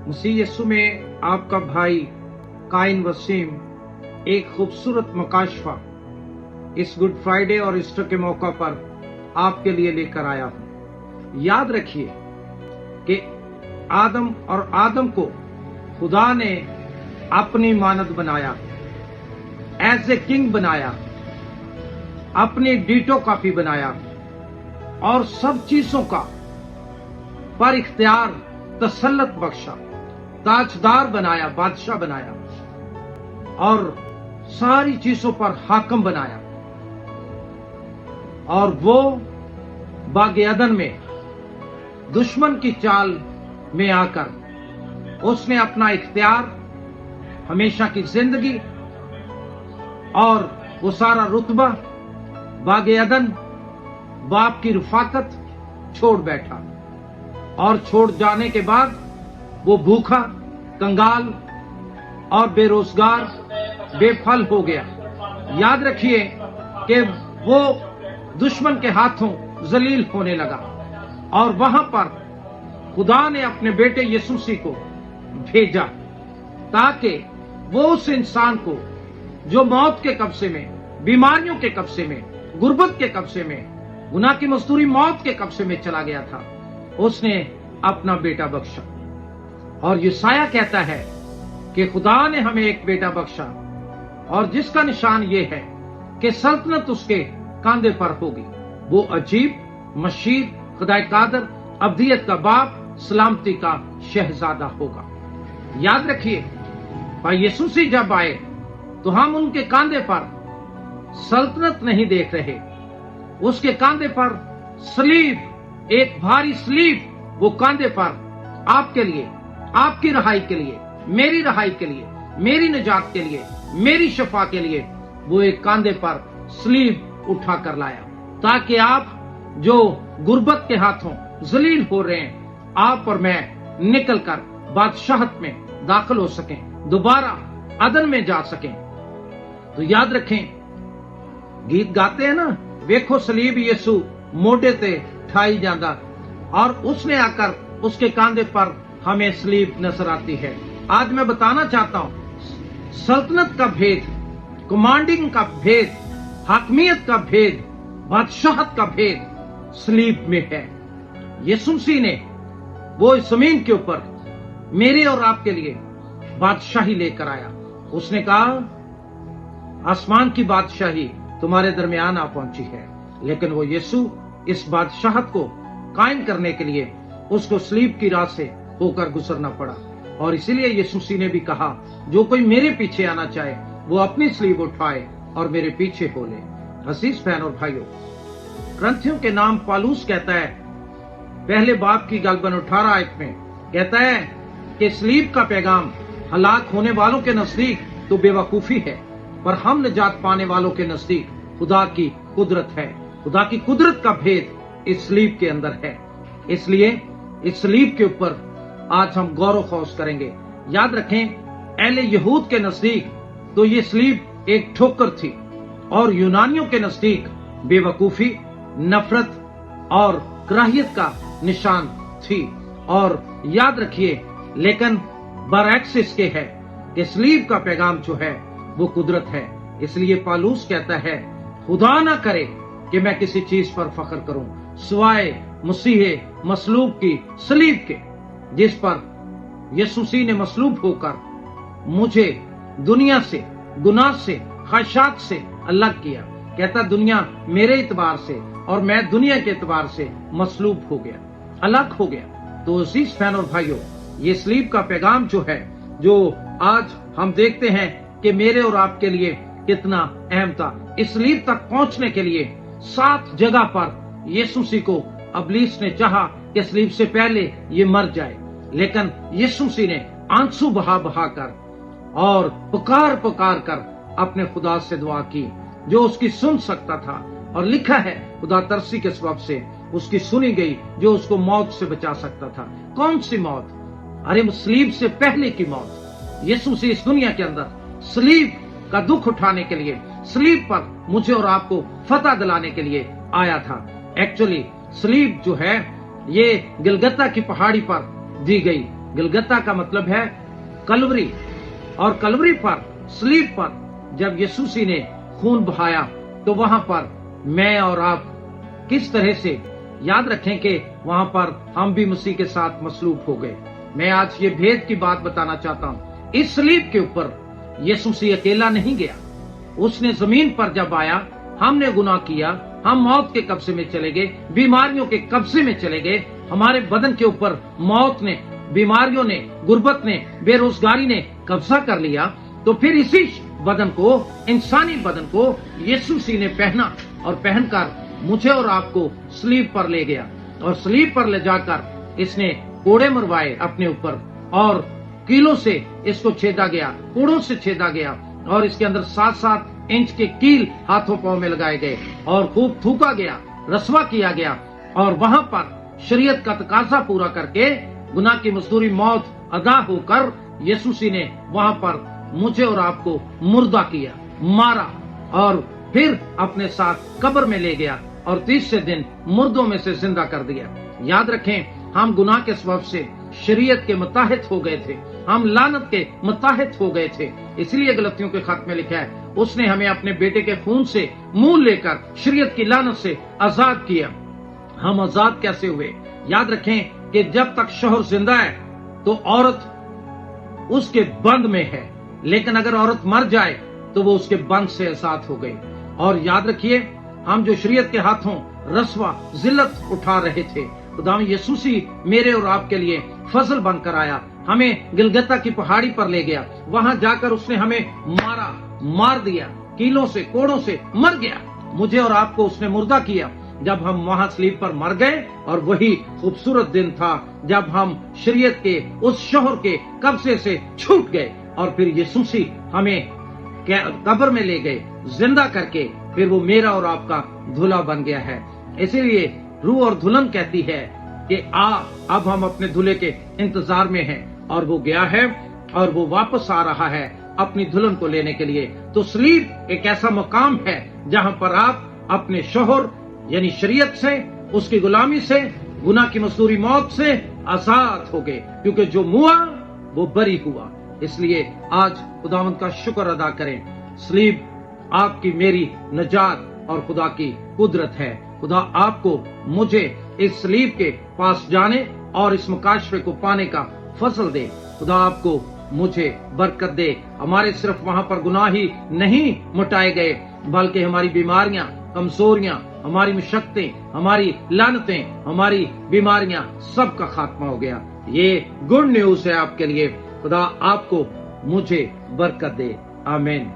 मसीह यीशु में आपका भाई काइन वसीम एक खूबसूरत मकाशफा इस गुड फ्राइडे और ईस्टर के मौका पर आपके लिए लेकर आया हूं। याद रखिए कि आदम को खुदा ने अपनी मानद बनाया, एज ए किंग बनाया, अपनी डीटो कॉपी बनाया और सब चीजों का पर इख्तियार तसल्लत बख्शा, ताजदार बनाया, बादशाह बनाया और सारी चीजों पर हाकम बनाया। और वो बागे अदन में दुश्मन की चाल में आकर उसने अपना इख्तियार, हमेशा की जिंदगी और वो सारा रुतबा बागे अदन बाप की रफाकत छोड़ बैठा और छोड़ जाने के बाद वो भूखा, कंगाल और बेरोजगार, बेफल हो गया। याद रखिए कि वो दुश्मन के हाथों जलील होने लगा और वहां पर खुदा ने अपने बेटे यीशु मसीह को भेजा ताकि वो उस इंसान को जो मौत के कब्जे में, बीमारियों के कब्जे में, गुर्बत के कब्जे में, गुनाह की मजदूरी मौत के कब्जे में चला गया था, उसने अपना बेटा बख्शा। और यशायाह कहता है कि खुदा ने हमें एक बेटा बख्शा और जिसका निशान ये है कि सल्तनत उसके कांधे पर होगी। वो अजीब, मशीर, खुदाए कादर, अब्दियत का बाप, सलामती का शहजादा होगा। याद रखिए, भाई यीशु मसीह जब आए तो हम उनके कांधे पर सल्तनत नहीं देख रहे, उसके कांधे पर सलीब, एक भारी सलीब, वो कांधे पर आपके लिए, आपकी रहाई के लिए, मेरी रहाई के लिए, मेरी निजात के लिए, मेरी शफा के लिए वो एक कांधे पर सलीब उठा कर लाया ताकि आप जो गुर्बत के हाथों जलील हो रहे हैं, आप और मैं निकल कर बादशाहत में दाखिल हो सकें, दोबारा अदन में जा सकें। तो याद रखें, गीत गाते हैं ना, वेखो सलीब यीशु मोढे ते ठाई जांदा, और उसने आकर उसके कांधे पर हमें सलीब नजर आती है। आज मैं बताना चाहता हूं, सल्तनत का भेद, कमांडिंग का भेद, हाकमियत का भेद, बादशाहत का भेद सलीब में है। यीशु मसीह ने वो इस जमीन के ऊपर मेरे और आपके लिए बादशाही लेकर आया। उसने कहा आसमान की बादशाही तुम्हारे दरमियान आ पहुंची है, लेकिन वो यीशु इस बादशाहत को कायम करने के लिए उसको सलीब की राह से होकर गुजरना पड़ा। और इसीलिए यीशु मसीह ने भी कहा, जो कोई मेरे पीछे आना चाहे वो अपनी सलीब उठाए और मेरे पीछे हो ले। अजीज बहन और भाइयों, ग्रंथियों के नाम पालूस कहता है, पहले बाप की गलबन 18 आयत में कहता है कि सलीब का पैगाम हलाक होने वालों के नजदीक तो बेवकूफी है, पर हम निजात पाने वालों के नजदीक खुदा की कुदरत है। खुदा की कुदरत का भेद इस सलीब के अंदर है। इसलिए इस सलीब के ऊपर आज हम गौर खौस करेंगे। याद रखें, अहले यहूद के नजदीक तो ये सलीब एक ठोकर थी और यूनानियों के नजदीक बेवकूफी, नफरत और कराहियत का निशान थी। और याद रखिए, लेकिन बरअक्स इसके है कि सलीब का पैगाम जो है वो कुदरत है। इसलिए पालूस कहता है, खुदा ना करे कि मैं किसी चीज पर फख्र करूं सिवाय मसीह मसलूब की सलीब के, जिस पर यीशु मसीह ने मसलूब होकर मुझे दुनिया से, गुनाह से, ख्वाहिशात से अलग किया। कहता दुनिया मेरे इतबार से और मैं दुनिया के इतबार से मसलूब हो गया, अलग हो गया। तो अजीज बहन और भाइयों, ये सलीब का पैगाम जो है, जो आज हम देखते हैं कि मेरे और आपके लिए कितना अहम था। इस सलीब तक पहुंचने के लिए 7 जगह पर यीशु मसीह को अबलीस ने चाहा कि सलीब से पहले ये मर जाए, लेकिन यीशु मसीह ने आंसू बहा बहा कर और पुकार पुकार कर अपने खुदा से दुआ की, जो उसकी सुन सकता था। और लिखा है, खुदा तरसी के सबब से उसकी सुनी गई, जो उसको मौत से बचा सकता था। कौन सी मौत? अरे सलीब से पहले की मौत। यीशु मसीह इस दुनिया के अंदर सलीब का दुख उठाने के लिए, सलीब पर मुझे और आपको फतह दिलाने के लिए आया था। एक्चुअली सलीब जो है ये गिलगता की पहाड़ी पर दी गई गलगता का मतलब है कलवरी, और कलवरी पर, स्लीब पर जब यीशु मसीह ने खून बहाया तो वहां पर मैं और आप किस तरह से, याद रखें कि वहां पर हम भी मसीह के साथ मसलूब हो गए। मैं आज ये भेद की बात बताना चाहता हूं। इस सलीब के ऊपर यीशु मसीह अकेला नहीं गया। उसने जमीन पर जब आया, हमने गुनाह किया, हम मौत के कब्जे में चले गए, बीमारियों के कब्जे में चले गए, हमारे बदन के ऊपर मौत ने, बीमारियों ने, गुर्बत ने, बेरोजगारी ने कब्जा कर लिया। तो फिर इसी बदन को, इंसानी बदन को यीशु मसीह ने पहना और पहनकर मुझे और आपको सलीब पर ले गया, और सलीब पर ले जाकर इसने कोड़े मरवाए अपने ऊपर, और कीलों से इसको छेदा गया, कोड़ों से छेदा गया, और इसके अंदर 7-7 इंच के कील हाथों पांव में लगाए गए, और खूब थूका गया, रसवा किया गया, और वहां पर शरीयत का तकाजा पूरा करके गुनाह की मजदूरी मौत अदा होकर यीशु मसीह ने वहां पर मुझे और आपको मुर्दा किया, मारा, और फिर अपने साथ कब्र में ले गया, और तीसरे दिन मुर्दों में से जिंदा कर दिया। याद रखें, हम गुनाह के सबब से शरीयत के मुताहिद हो गए थे, हम लानत के मुताहिद हो गए थे। इसलिए गलतियों के खत में लिखा है, उसने हमें अपने बेटे के खून से मूल लेकर शरीयत की लानत से आजाद किया। हम आजाद कैसे हुए? याद रखें कि जब तक शोहर जिंदा है तो औरत उसके बंद में है, लेकिन अगर औरत मर जाए तो वो उसके बंद से आजाद हो गई। और याद रखिए, हम जो शरीयत के हाथों रस्वा जिल्लत उठा रहे थे, खुदा यीशु मसीह मेरे और आपके लिए फजल बनकर आया, हमें गिलगता की पहाड़ी पर ले गया, वहां जाकर उसने हमें मार दिया, कीलों से, कोड़ों से मर गया। मुझे और आपको उसने मुर्दा किया जब हम वहां सलीब पर मर गए। और वही खूबसूरत दिन था जब हम शरीयत के उस शोहर के कब्जे से छूट गए, और फिर यीशु मसीह हमें कब्र में ले गए, जिंदा करके फिर वो मेरा और आपका दूल्हा बन गया है। इसीलिए रूह और दुल्हन कहती है कि अब हम अपने दूल्हे के इंतजार में हैं, और वो गया है और वो वापस आ रहा है अपनी दुल्हन को लेने के लिए। तो सलीब एक ऐसा मकाम है जहां पर आप अपने शोहर यानी शरीयत से, उसकी गुलामी से, गुनाह की मजदूरी मौत से आजाद हो गए, क्योंकि जो मुआ वो बरी हुआ। इसलिए आज खुदावंद का शुक्र अदा करें। सलीब आपकी मेरी नजात और खुदा की कुदरत है। खुदा आपको, मुझे इस सलीब के पास जाने और इस मुकाशफे को पाने का फजल दे। खुदा आपको, मुझे बरकत दे। हमारे सिर्फ वहां पर गुनाह ही नहीं मिटाए गए, बल्कि हमारी बीमारियां, कमजोरियां, हमारी मुशक्कतें, हमारी लानतें, हमारी बीमारियां, सब का खात्मा हो गया। ये गुड न्यूज है आपके लिए। खुदा आपको, मुझे बरकत दे। आमीन।